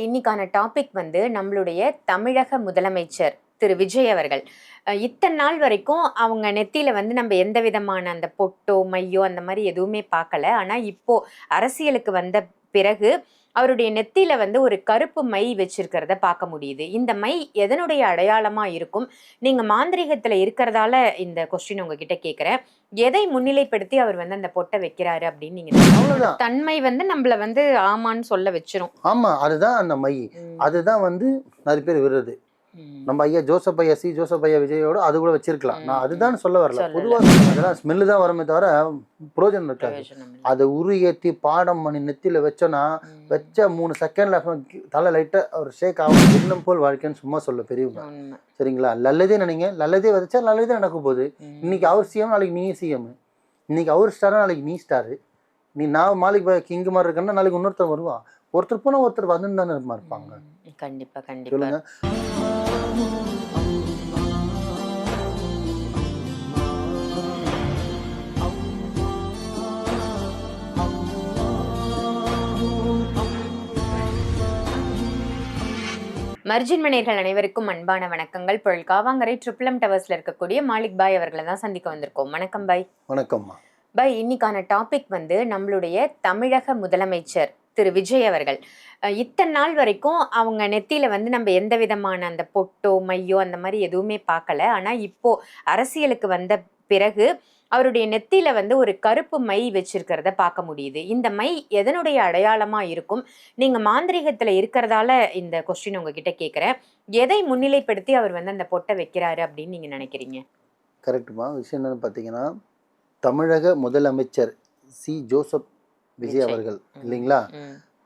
இன்னைக்கான டாபிக் வந்து நம்மளுடைய தமிழக முதலமைச்சர் திரு விஜய் அவர்கள். இத்தனை நாள் வரைக்கும் அவங்க நெத்தியில வந்து நம்ம எந்த விதமான அந்த பொட்டோ மையோ அந்த மாதிரி எதுவுமே பார்க்கல. ஆனா இப்போ அரசியலுக்கு வந்த பிறகு அவருடைய நெத்தியில வந்து ஒரு கருப்பு மை வச்சிருக்கிறத பார்க்க முடியுது. இந்த மை எதனுடைய அடையாளமா இருக்கும்? நீங்க மாந்திரீகத்துல இருக்கிறதால இந்த கொஸ்டின் உங்ககிட்ட கேட்கிறேன். எதை முன்னிலைப்படுத்தி அவர் வந்து அந்த பொட்டை வைக்கிறாரு அப்படின்னு நீங்க அவ்வளவுதான். தன்மை வந்து நம்மள வந்து ஆமான்னு சொல்ல வச்சிரும். ஆமா, அதுதான் அந்த மை. அதுதான் வந்து நிறைய பேர் விடுறது. நம்ம ஐயா ஜோசப் ஐயா ஜோசப் ஐயா விஜயோட அது கூட வச்சிருக்கலாம். நான் அதுதான் சொல்ல வரல. பொதுவாக அதெல்லாம் ஸ்மெல்லு தான் வரமே தவிர புரோஜனம் இருக்காது. அதை உரு ஏற்றி பாடம் பண்ணி நெத்தியில வச்சோன்னா வச்ச 3 செகண்ட்ல தலை லைட்டா ஒரு ஷேக் ஆகும். எண்ணம் போல் வாழ்க்கைன்னு சும்மா சொல்ல பெரியவங்க. சரிங்களா? நல்லதே நினைங்க, நல்லதே விதைச்சா நல்லதே நடக்க போகுது. இன்னைக்கு அவர் சிஎம், நாளைக்கு நீ சிஎம். இன்னைக்கு அவர் ஸ்டாரா, நாளைக்கு நீ ஸ்டாரு. நீ நான் மாலிக் கிங்கு மாதிரி இருக்கேன்னா நாளைக்கு இன்னொருத்தர் வருவான். ஒருத்தர் போனா ஒருத்தர் வந்து தானே இருப்பாங்க. கண்டிப்பா கண்டிப்பா சொல்லுங்க. மர்ஜின் மணியர்கள் அனைவருக்கும் அன்பான வணக்கங்கள். பொருள் காவாங்கரை ட்ரிபிள் டவர்ஸ்ல இருக்கக்கூடிய மாலிக் பாய் அவர்களை தான் சந்திக்க வந்திருக்கோம். வணக்கம் பாய். வணக்கம்மா. பாய், இன்னைக்கான டாபிக் வந்து நம்மளுடைய தமிழக முதலமைச்சர் திரு விஜய் அவர்கள். இத்தனை நாள் வரைக்கும் அவங்க நெத்தியில வந்து நம்ம எந்த விதமான அந்த பொட்டோ மையோ அந்த மாதிரி எதுவுமே பார்க்கல. ஆனா இப்போ அரசியலுக்கு வந்த பிறகு அவருடைய நெத்தியில வந்து ஒரு கருப்பு மை வச்சிருக்கிறத பார்க்க முடியுது. இந்த மை எதனுடைய அடையாளமா இருக்கும்? நீங்க மாந்திரீகத்துல இருக்கிறதால இந்த கொஸ்டின் உங்ககிட்ட கேட்கிறேன். எதை முன்னிலைப்படுத்தி அவர் வந்து அந்த பொட்டை வைக்கிறாரு அப்படின்னு நீங்க நினைக்கிறீங்க? கரெக்டுமா. விஷயம் என்னன்னு பார்த்தீங்கன்னா, தமிழக முதலமைச்சர் ஜோசப் விஜய் அவர்கள் இல்லைங்களா,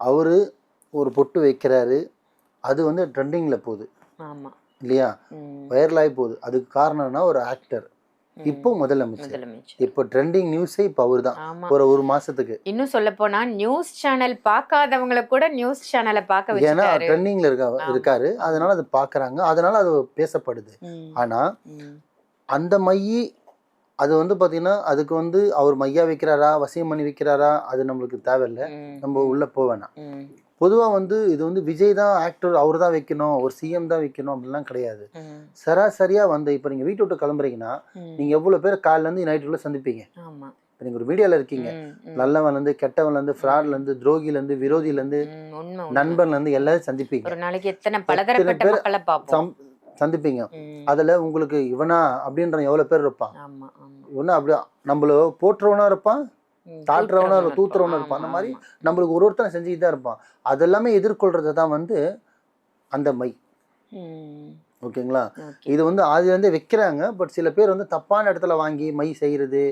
அவரு ஒரு பொட்டு வைக்கிறாரு. அது வந்து ட்ரெண்டிங்ல போகுது இல்லையா, வைரலாகி போகுது. அதுக்கு காரணம்னா ஒரு ஆக்டர், இப்போ முதலமைச்சர். இப்போ ட்ரெண்டிங் நியூஸே இப்போ அவர் தான். ஒரு மாசத்துக்கு இன்னும் சொல்ல போனா நியூஸ் சேனல் பார்க்காதவங்கள கூட நியூஸ் சேனலை பார்க்க வச்சிட்டாரு. ஏன்னா ட்ரெண்டிங்ல இருக்காரு, அதனால அது பார்க்கறாங்க, அதனால அது பேசப்படுது. ஆனா அந்த மையி அது வந்து பார்த்தீங்கன்னா, அதுக்கு வந்து அவர் மையா வைக்கிறாரா, வசியம் பண்ணி வைக்கிறாரா, அது நம்மளுக்கு தேவையில்லை. நம்ம உள்ள போவேணாம். பொதுவாக வந்து இது வந்து விஜய் தான் ஆக்டர், அவர் தான் வைக்கணும், ஒரு சிஎம் தான் வைக்கணும் அப்படிலாம் கிடையாது. சராசரியாக வந்து இப்போ நீங்கள் வீட்டை விட்டு கிளம்புறீங்கன்னா, நீங்கள் எவ்வளோ பேர் காலிலேருந்து நைட்டுக்குள்ளே சந்திப்பீங்க. இப்போ நீங்கள் ஒரு மீடியாவில் இருக்கீங்க, நல்லவன்லேருந்து கெட்டவன்லேருந்து ஃப்ராட்லேருந்து துரோகிலேருந்து விரோதியிலேருந்து நண்பன்லேருந்து எல்லாரும் சந்திப்பீங்க. அதுல உங்களுக்கு இவனா அப்படின்ற எவ்வளவு பேர் இருப்பான். இவனா அப்படியே நம்மள போட்டுறவனா இருப்பான், தாட்டுறவனா தூத்துறவனா இருப்பான். அந்த மாதிரி நம்மளுக்கு ஒருத்தனை செஞ்சுக்கிட்டு தான் இருப்பான். அதெல்லாமே எதிர்கொள்றது தான் வந்து அந்த மை. ஓகேங்களா? இது வந்து ஆதிலேருந்தே வைக்கிறாங்க. பட் சில பேர் வந்து தப்பான இடத்துல வாங்கி மை செய்யறது,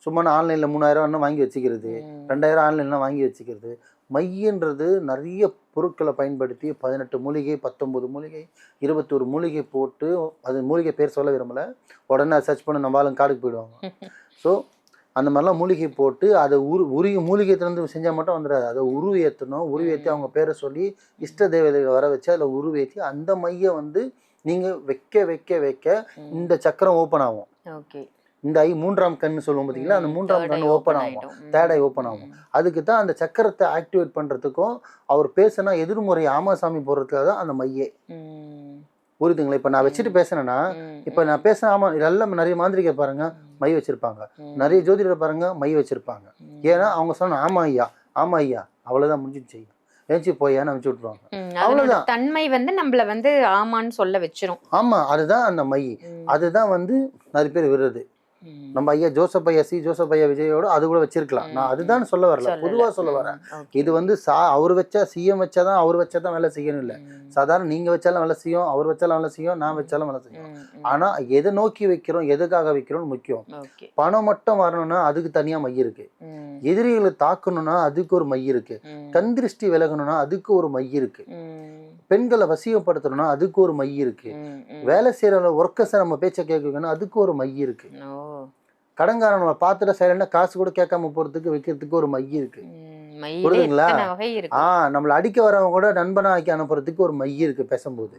சும்மா ஆன்லைன்ல 3000 வாங்கி வச்சுக்கிறது, 2000 ஆன்லைன்லாம் வாங்கி வச்சுக்கிறது. மையன்றது நிறைய பொருட்களை பயன்படுத்தி 18 மூலிகை, 19 மூலிகை, 21 மூலிகை போட்டு, அது மூலிகை பேர் சொல்ல விரும்பலை, உடனே சர்ச் பண்ணி நம்ம ஆளுங்க காடுக்கு போயிடுவாங்க. ஸோ அந்த மாதிரிலாம் மூலிகை போட்டு அதை மூலிகைத்திலேருந்து செஞ்சால் மட்டும் வந்துடாது. அதை உருவேற்றணும். உருவேற்றி அவங்க பேரை சொல்லி இஷ்ட தேவதைகளை வர வச்சு அதில் உருவேற்றி அந்த மையை வந்து நீங்கள் வைக்க வைக்க வைக்க இந்த சக்கரம் ஓப்பன் ஆகும். இந்த ஐ 3ஆம் கண்ணு சொல்லுவோம் பார்த்தீங்களா, அந்த 3ஆம் கண்ணு ஓப்பன் ஆகும், தேர்ட் ஐ ஓப்பன் ஆகும். அதுக்கு தான் அந்த சக்கரத்தை ஆக்டிவேட் பண்ணுறதுக்கும் அவர் பேசினா எதிர்முறை ஆமாசாமி போடுறதுக்காக தான் அந்த மையே. புரியுதுங்களா? இப்போ நான் வச்சுட்டு பேசினேன்னா, இப்போ நான் பேசின ஆமா எல்லாம் நிறைய மாந்திரிகை பாருங்க மை வச்சிருப்பாங்க, நிறைய ஜோதிடர் பாருங்க மை வச்சிருப்பாங்க. ஏன்னா அவங்க சொன்ன ஆமா ஐயா அவ்வளோதான் முடிஞ்சிச்சு, ஏச்சி போய் அனுப்பிச்சு விட்டுருவாங்க. அவ்வளவுதான். தன்மை வந்து நம்மள வந்து ஆமான்னு சொல்ல வச்சிரும். ஆமா, அதுதான் அந்த மை. அதுதான் வந்து நிறைய பேர் விடுறது. நம்ம ஐயா ஜோசப் ஐயா விஜயோட அது கூட வச்சிருக்கலாம். நான் அதுதான் சொல்ல வரல, பொதுவாக சொல்ல வரேன். இது வந்து அவர் வச்சா சிஎம் வச்சாதான் அவர் வச்சாதான் வேலை செய்யணும் இல்லை. சாதாரண நீங்க வச்சாலும் வேலை செய்யும், அவர் வச்சாலும் வேலை செய்யும், நான் வச்சாலும் வேலை செய்யும். ஆனா எதை நோக்கி வைக்கிறோம், எதுக்காக வைக்கிறோம்னு முக்கியம். பணம் மட்டும் வரணும்னா அதுக்கு தனியா மை இருக்கு. எதிரிகளை தாக்கணும்னா அதுக்கு ஒரு மை இருக்கு. கந்திருஷ்டி விலகணும்னா அதுக்கு ஒரு மை இருக்கு. பெண்களை வசியப்படுத்தணும்னா அதுக்கு ஒரு மை இருக்கு. வேலை செய்யற ஒர்க்கர்ஸை நம்ம பேச்ச கேட்கணும்னா அதுக்கு ஒரு மை இருக்கு. கடன்காரங்களை பார்த்துட்டு சைலண்டா காசு கூட கேட்காம போறதுக்கு வைக்கிறதுக்கு ஒரு மை இருக்கு. புரியுதுங்களா? நம்மள அடிக்க வரவங்க கூட நண்பனா ஆக்கி அனுப்புறதுக்கு ஒரு மை இருக்கு பேசும்போது.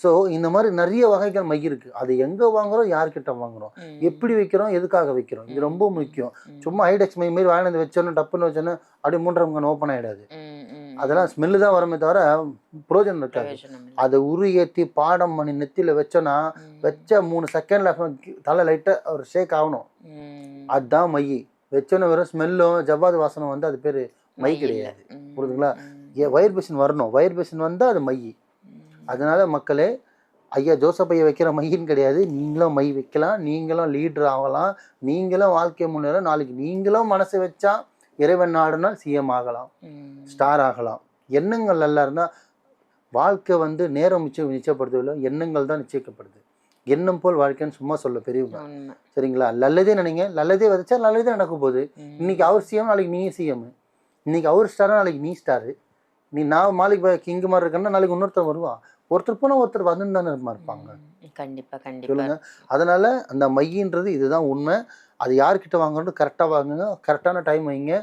ஸோ இந்த மாதிரி நிறைய வகைகள் மை இருக்கு. அது எங்க வாங்குறோம், யார்கிட்ட வாங்குறோம், எப்படி வைக்கிறோம், எதுக்காக வைக்கிறோம், இது ரொம்ப முக்கியம். சும்மா ஹைடெக்ஸ் மை மாரி வாங்கினது வச்சோன்னு டப்புன்னு வச்சோன்னா அப்படியே 3ஆம் கண் ஓப்பன் ஆயிடாது. அதெல்லாம் ஸ்மெல்லு தான் வருமே தவிர பிரயோஜனம் இருக்காது. அதை உருகேற்றி பாடம் பண்ணி நெத்தியில் வச்சோன்னா வச்ச 3 செகண்ட்ல தலை லைட்டாக ஒரு ஷேக் ஆகணும். அதுதான் மை. வச்சோன்னு வெறும் ஸ்மெல்லும் ஜவ்வாது வாசனம் வந்து அது பேர் மை கிடையாது. புரியுதுங்களா? வயர் பேஷன் வரணும். வயர் பேஷன் வந்தால் அது மை. அதனால மக்களே, ஐயா ஜோசப் ஐயா வைக்கிற மையின்னு கிடையாது. நீங்களும் மை வைக்கலாம், நீங்களும் லீடர் ஆகலாம், நீங்களும் வாழ்க்கை முன்னேற. நாளைக்கு நீங்களும் மனசு வச்சா இறைவன் நாடுனா சிஎம் ஆகலாம், ஸ்டார் ஆகலாம். எண்ணங்கள் நல்லா இருந்தால் வாழ்க்கை வந்து நேரம் நிச்சயப்படுத்தவில்லை, எண்ணங்கள் தான் நிச்சயிக்கப்படுது. எண்ணம் போல் வாழ்க்கைன்னு சும்மா சொல்ல பெரியவங்க. சரிங்களா? நல்லதே நினைங்க, நல்லதே விதைச்சா நல்லதே நடக்க போகுது. இன்னைக்கு அவர் சிஎம், நாளைக்கு நீ சிஎம். இன்னைக்கு அவர் ஸ்டாரா, நாளைக்கு நீ ஸ்டாரு. நான் மாலிக் கிங் மாதிரி இருக்கேன்னா நாளைக்கு இன்னொருத்தர் வருவான். ஒருத்தர் போனால் ஒருத்தர் வந்து தானே இருப்பாங்க. கண்டிப்பா கண்டிப்பா சொல்லுங்க. அதனால அந்த மையின்றது இதுதான் உண்மை. அது யார்கிட்ட வாங்கணும், கரெக்டாக வாங்குங்க, கரெக்டான டைம் வைங்க.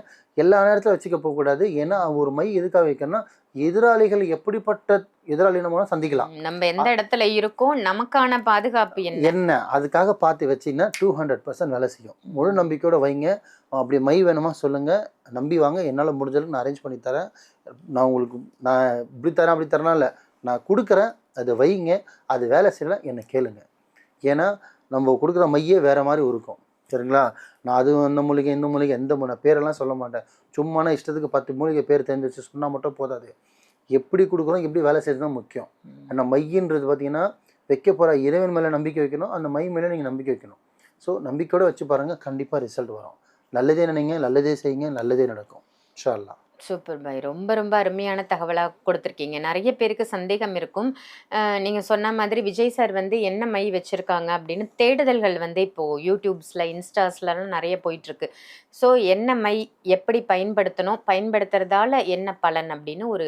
எல்லா நேரத்தில் வச்சுக்க போகக்கூடாது. ஏன்னா ஒரு மை எதுக்காக வைக்கணும்னா, எதிராளிகள் எப்படிப்பட்ட எதிராளி நம்ம சந்திக்கலாம், நம்ம எந்த இடத்துல இருக்கோம், நமக்கான பாதுகாப்பு என்ன, அதுக்காக பார்த்து வச்சிங்கன்னா 200% வேலை செய்யும். முழு நம்பிக்கையோட வைங்க. அப்படி மை வேணுமா சொல்லுங்கள், நம்பி வாங்க. என்னால் முடிஞ்சளவுக்கு நான் அரேஞ்ச் பண்ணி தரேன். நான் உங்களுக்கு நான் இப்படி தரேன் அப்படி தரேன்னா இல்லை, நான் கொடுக்குறேன், அதை வைங்க. அது வேலை செய்யலாம் என்னை கேளுங்க. ஏன்னா நம்ம கொடுக்குற மையே வேறு மாதிரி இருக்கும். சரிங்களா? நான் அது அந்த மூலிகை இந்த மூலிகை எந்த பேரெல்லாம் சொல்ல மாட்டேன். சும்மான இஷ்டத்துக்கு 10 மூலிகை பேர் தெரிஞ்சு வச்சு சொன்னால் மட்டும் போதாது. எப்படி கொடுக்குறோம், எப்படி வேலை செய்யறது தான் முக்கியம். அந்த மையின்றது பார்த்தீங்கன்னா, வைக்க போகிற இறைவன் மேலே நம்பிக்கை வைக்கணும், அந்த மை மேலே நீங்கள் நம்பிக்கை வைக்கணும். ஸோ நம்பிக்கையோடு வச்சு பாருங்கள், கண்டிப்பாக ரிசல்ட் வரும். நல்லதே நினைங்க, நல்லதே செய்யுங்க, நல்லதே நடக்கும். இன்ஷா அல்லாஹ். சூப்பர் பாய். ரொம்ப ரொம்ப அருமையான தகவலாக கொடுத்துருக்கீங்க. நிறைய பேருக்கு சந்தேகம் இருக்கும். நீங்கள் சொன்ன மாதிரி விஜய் சார் வந்து என்ன மை வச்சுருக்காங்க அப்படின்னு தேடுதல்கள் வந்து இப்போது யூடியூப்ஸில் இன்ஸ்டாஸ்லாம் நிறைய போயிட்டுருக்கு. ஸோ என்ன மை எப்படி பயன்படுத்தணும், பயன்படுத்துறதால என்ன பலன் அப்படின்னு ஒரு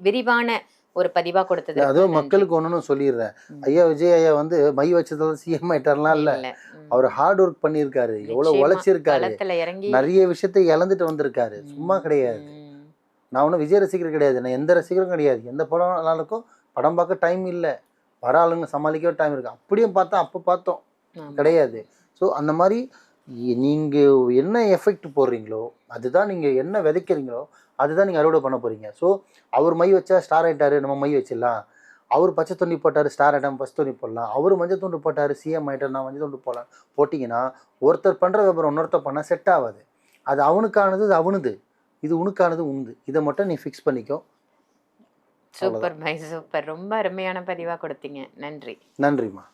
விரிவான ஒரு பதிவாக கொடுத்தது. அதுவும் மக்களுக்கு ஒன்றுன்னு சொல்லிடுறேன். ஐயா விஜய் ஐயா வந்து மை வச்சதால சிஎம் ஆயிட்டார்லாம் இல்லை. அவர் ஹார்ட் ஒர்க் பண்ணியிருக்காரு, எவ்வளோ உழைச்சிருக்காரு, நிறைய விஷயத்தை இழந்துட்டு வந்திருக்காரு. சும்மா கிடையாது. நான் ஒன்றும் விஜய் ரசிகர் கிடையாது, நான் எந்த ரசிகரும் கிடையாது. எந்த படம் நல்லாருக்கும், படம் பார்க்க டைம் இல்லை, வர ஆளுங்க சமாளிக்கவே டைம் இருக்குது. அப்படியும் பார்த்தா அப்போ பார்த்தோம் கிடையாது. ஸோ அந்த மாதிரி நீங்கள் என்ன எஃபெக்ட் போடுறீங்களோ, அதுதான் நீங்கள் என்ன விதைக்கிறீங்களோ அதுதான் நீங்கள் அறுவடை பண்ண போகிறீங்க. ஸோ அவர் மை வச்சா ஸ்டார் ஆகிட்டார், நம்ம மை வச்சிடலாம். அவர் பச்சை துணி போட்டார், ஸ்டார் ஆகிட்டார், பச்சை துணி போடலாம். அவர் மஞ்சள் துண்டு போட்டார், சிஎம் ஆகிட்டார், நான் மஞ்சள் துண்டு போடலாம். போட்டிங்கன்னா ஒருத்தர் பண்ணுற வியாபாரம் இன்னொருத்தர் பண்ணால் செட் ஆகாது. அது அவனுக்கானது, அது அவனுது, இது உனக்கானது உண்டு. இதை மட்டும் நீ ஃபிக்ஸ் பண்ணிக்கோ. சூப்பர் பாய், சூப்பர். ரொம்ப அருமையான பதிவாக கொடுத்தீங்க. நன்றி. நன்றிம்மா.